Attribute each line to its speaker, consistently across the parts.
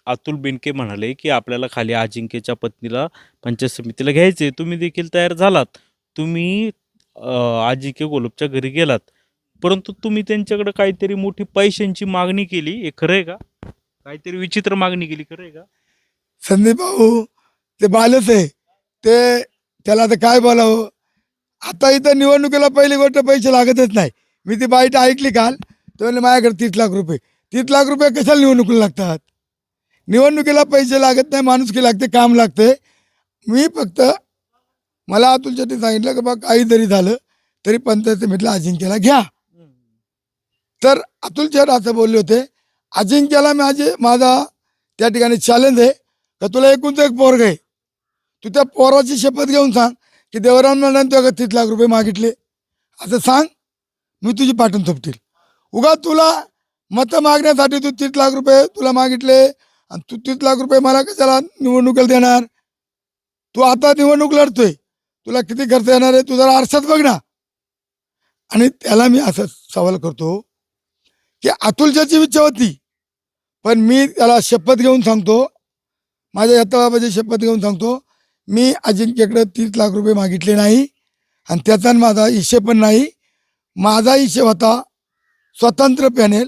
Speaker 1: अतुल बेनके म्हणाले, की आपल्याला खाली अजिंक्यच्या पत्नीला पंचायत समितीला घ्यायचे. तुम्ही देखील तयार झालात. तुम्ही अजिंक्य गोलपच्या घरी गेलात. परंतु तुम्ही त्यांच्याकडे काहीतरी मोठी पैशांची मागणी केली. हे खरं आहे का? काहीतरी विचित्र मागणी केली, खरं आहे का?
Speaker 2: संदीप भाऊ ते बालच आहे ते, त्याला आता काय बोलावं. आता इथं निवडणुकीला पहिली गोष्ट पैसे लागतच नाही. मी ती बाईट ऐकली काल, तर म्हणले माझ्याकडे 30 लाख रुपये. 30 लाख रुपये कशाला निवडणुकीला लागतात? निवडणुकीला पैसे लागत नाही, माणुसकी लागते, काम लागते. मी फक्त मला अतुल शेट्टी सांगितलं की बा काही जरी झालं तरी पंचायत समितीला अजिंक्यला घ्या. तर अतुल शेठ असं बोलले होते, अजिंक्यला माझा त्या ठिकाणी चॅलेंज आहे का तुला एकूणच एक पोरग आहे, तू त्या पोराची शपथ घेऊन सांग की देवराम मंडळाने तुला 30 लाख रुपये मागितले, असं सांग. मी तुझी पाठवून थोपतील. उगा तुला मतं मागण्यासाठी तू 30 लाख रुपये तुला मागितले आणि तू 30 लाख रुपये मला कशाला निवडणुकीला देणार? तू आता निवडणूक लढतोय, तुला किती खर्च येणार आहे तू जरा आरशात बघ ना. आणि त्याला मी असं सवाल करतो की अतुलच्याची इच्छा होती, पण मी त्याला शपथ घेऊन सांगतो, माझ्या यत्ताबाबाची शपथ घेऊन सांगतो, मी अजिंक्यकडे 30 लाख रुपये मागितले नाही आणि त्याचा माझा हिशेब पण नाही. माझा हिशेब होता स्वतंत्र पॅनेल.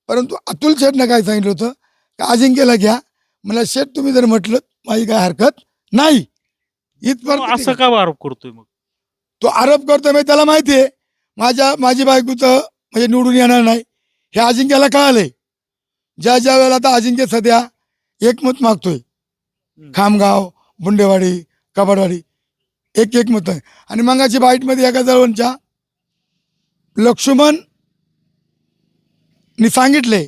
Speaker 2: परंतु अतुल शेठनं काय सांगितलं होतं की अजिंक्यला घ्या. मला शेठ तुम्ही जर म्हटलं माझी काय हरकत नाही. इथपर्यंत
Speaker 1: असं का आरोप करतोय मग?
Speaker 2: तो आरोप करतो मी, त्याला माहिती आहे माझी बायकोचं म्हणजे निवडून येणार नाही हे अजिंक्यला कळालंय. ज्या वेळेला आता अजिंक्य सध्या एकमत मागतोय, खामगाव, बुंडेवाडी, कबाडवाडी एक मत आहे. आणि मंगाची बाईटमध्ये एका जवळच्या लक्ष्मण सांगितले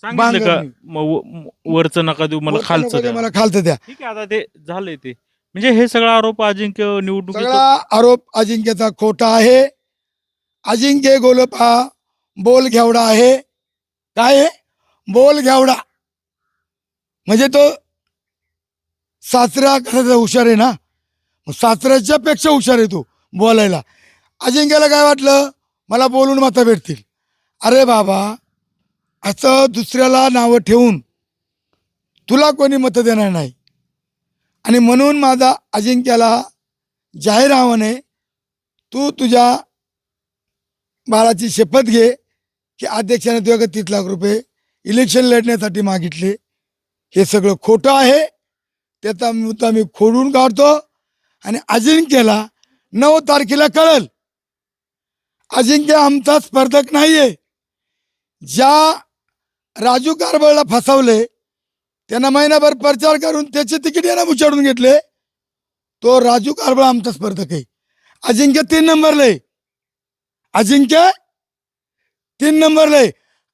Speaker 1: सांगितलं का वरचं नका देऊ, मला खालचं द्या.
Speaker 2: मला खालचं द्या.
Speaker 1: ठीक आहे, आता ते झालंय ते. म्हणजे हे सगळा आरोप अजिंक्य निवडणुकीत
Speaker 2: सगळा आरोप अजिंक्यचा खोटा आहे. अजिंक्य गोलप हा बोल घेवडा आहे. काय आहे? बोल घेवडा. म्हणजे तो सासरा कसा हुशार आहे ना, सासऱ्याच्या पेक्षा हुशार आहे तो बोलायला. अजिंक्यला काय वाटलं मला बोलून मतं भेटतील. अरे बाबा, असं दुसऱ्याला नावं ठेवून तुला कोणी मतं देणार नाही. आणि म्हणून माझा अजिंक्यला जाहीर आव्हान आहे, तू तुझ्या बाळाची शपथ घे की अध्यक्षाने तुझ्याकडे 30 लाख रुपये इलेक्शन लढण्यासाठी मागितले. हे सगळं खोटं आहे. त्याचा मुद्दा मी खोडून काढतो आणि अजिंक्यला 9 तारखेला कळल. अजिंक्य आमचा स्पर्धक नाहीये. ज्या राजू कारबळला फसवले त्यांना महिनाभर प्रचार करून त्याचे तिकीट यांना उचाडून घेतले. तो राजू कारबळ आमचा स्पर्धक आहे. अजिंक्य 3 नंबरला आहे. अजिंक्य 3 नंबरला आहे.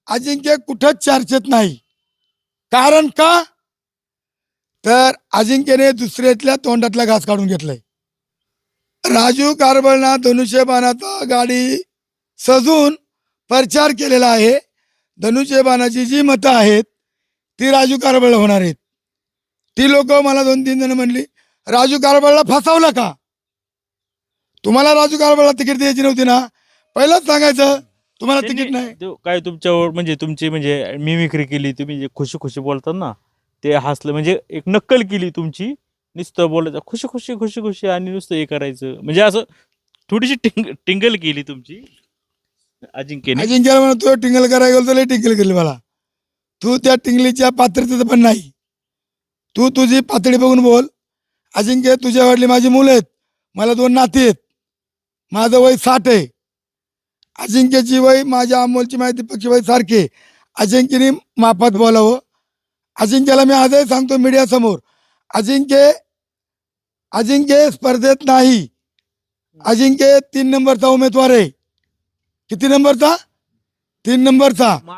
Speaker 2: अजिंक्य कुठंच चर्चेत नाही. कारण का? तर अजिंक्यने दुसऱ्यातल्या तोंडातला घास काढून घेतलाय. राजू कारबळना धनुष्यबाणाचा गाडी सजून प्रचार केलेला आहे. धनुष्यबाणाची जी मतं आहेत ती राजू कारबळला होणार आहेत. ती लोक मला 2-3 जण म्हणली राजू कारबळला फसवलं का? तुम्हाला राजू कारबळला तिकीट द्यायची नव्हती ना, पहिलंच सांगायचं तुम्हाला तिकीट नाही.
Speaker 1: काय तुमच्यावर म्हणजे तुमची म्हणजे मिमिक्री केली तुम्ही, जे खुशी खुशी बोलतात ना ते हसलं, म्हणजे एक नक्कल केली तुमची. नुसतं बोलायचं खुशी खुशी खुशी खुशी आणि नुसतं हे करायचं, म्हणजे असं थोडीशी टिंगल केली तुमची अजिंक्यने.
Speaker 2: अजिंक्यला म्हणा तू टिंगल करायला गेलो तर लय टिंगल केली मला. तू त्या टिंगलीच्या पात्रतेचं पण नाही. तू तुझी पातळी बघून बोल. अजिंक्य तुझ्या वाटली माझी मुलं आहेत, मला 2 नाती आहेत, माझं वय 60 आहे. अजिंक्यची वय माझ्या अमोलची माहिती पक्षी वय सारखे. अजिंक्यने मापात बोलावं. अजिंक्यला मी आजही सांगतो मीडिया समोर, अजिंक्य स्पर्धेत नाही. अजिंक्य 3 नंबरचा उमेदवार आहे. किती नंबरचा? 3 नंबरचा.